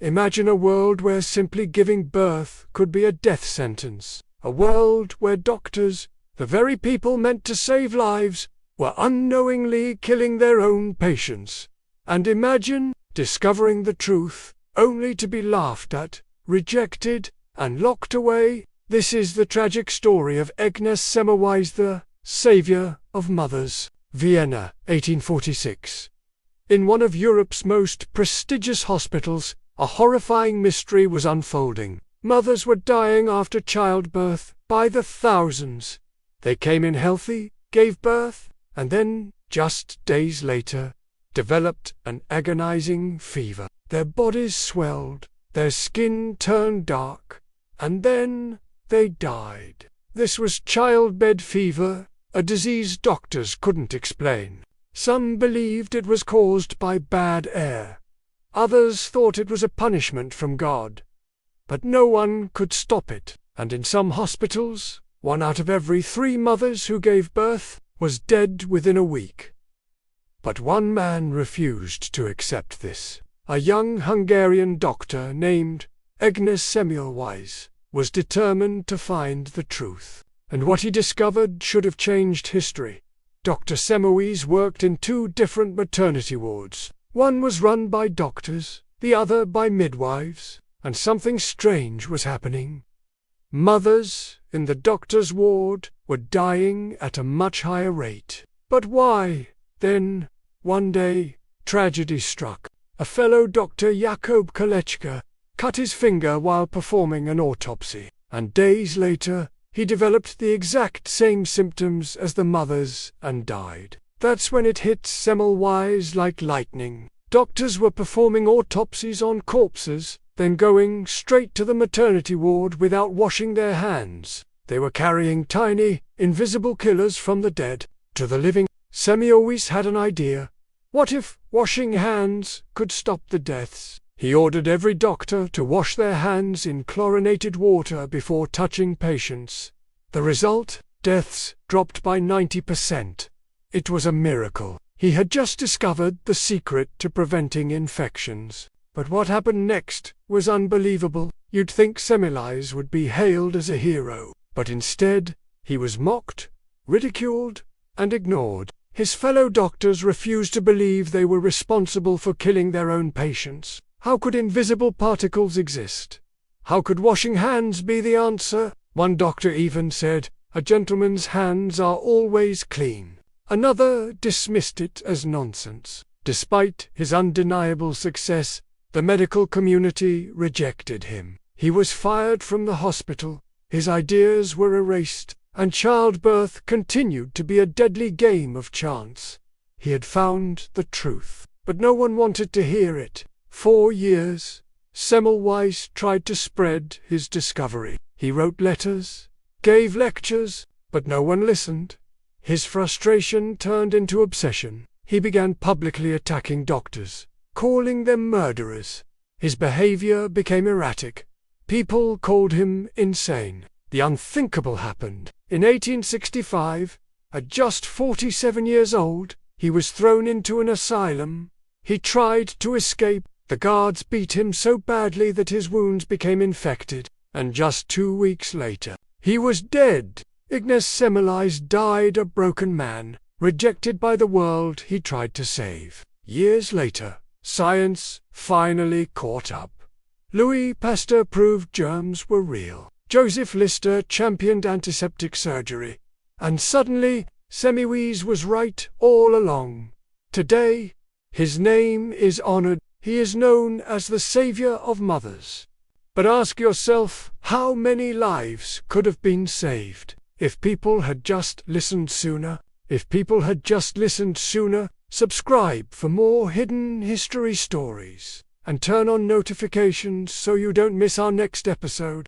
Imagine a world where simply giving birth could be a death sentence. A world where doctors, the very people meant to save lives, were unknowingly killing their own patients. And imagine discovering the truth, only to be laughed at, rejected, and locked away. This is the tragic story of Ignaz Semmelweis, the savior of mothers. Vienna, 1846. In one of Europe's most prestigious hospitals, a horrifying mystery was unfolding. Mothers were dying after childbirth by the thousands. They came in healthy, gave birth, and then, just days later, developed an agonizing fever. Their bodies swelled, their skin turned dark, and then they died. This was childbed fever, a disease doctors couldn't explain. Some believed it was caused by bad air. Others thought it was a punishment from God. But no one could stop it, and in some hospitals, 1 out of every 3 mothers who gave birth was dead within a week. But one man refused to accept this. A young Hungarian doctor named Ignaz Semmelweis was determined to find the truth. And what he discovered should have changed history. Dr. Semmelweis worked in 2 different maternity wards. One was run by doctors, the other by midwives, and something strange was happening. Mothers in the doctor's ward were dying at a much higher rate. But why? Then, one day, tragedy struck. A fellow doctor, Jakob Kolechka, cut his finger while performing an autopsy, and days later, he developed the exact same symptoms as the mothers and died. That's when it hit Semmelweis like lightning. Doctors were performing autopsies on corpses, then going straight to the maternity ward without washing their hands. They were carrying tiny, invisible killers from the dead to the living. Semmelweis had an idea. What if washing hands could stop the deaths? He ordered every doctor to wash their hands in chlorinated water before touching patients. The result? Deaths dropped by 90%. It was a miracle. He had just discovered the secret to preventing infections. But what happened next was unbelievable. You'd think Semmelweis would be hailed as a hero, but instead, he was mocked, ridiculed, and ignored. His fellow doctors refused to believe they were responsible for killing their own patients. How could invisible particles exist? How could washing hands be the answer? One doctor even said, "A gentleman's hands are always clean." Another dismissed it as nonsense. Despite his undeniable success, the medical community rejected him. He was fired from the hospital, his ideas were erased, and childbirth continued to be a deadly game of chance. He had found the truth, but no one wanted to hear it. 4 years, Semmelweis tried to spread his discovery. He wrote letters, gave lectures, but no one listened. His frustration turned into obsession. He began publicly attacking doctors, calling them murderers. His behavior became erratic. People called him insane. The unthinkable happened. In 1865, at just 47 years old, he was thrown into an asylum. He tried to escape. The guards beat him so badly that his wounds became infected, and just 2 weeks later, he was dead. Ignaz Semmelweis died a broken man, rejected by the world he tried to save. Years later, science finally caught up. Louis Pasteur proved germs were real. Joseph Lister championed antiseptic surgery. And suddenly, Semmelweis was right all along. Today, his name is honored. He is known as the savior of mothers. But ask yourself, how many lives could have been saved if people had just listened sooner? If people had just listened sooner, subscribe for more hidden history stories, and turn on notifications so you don't miss our next episode.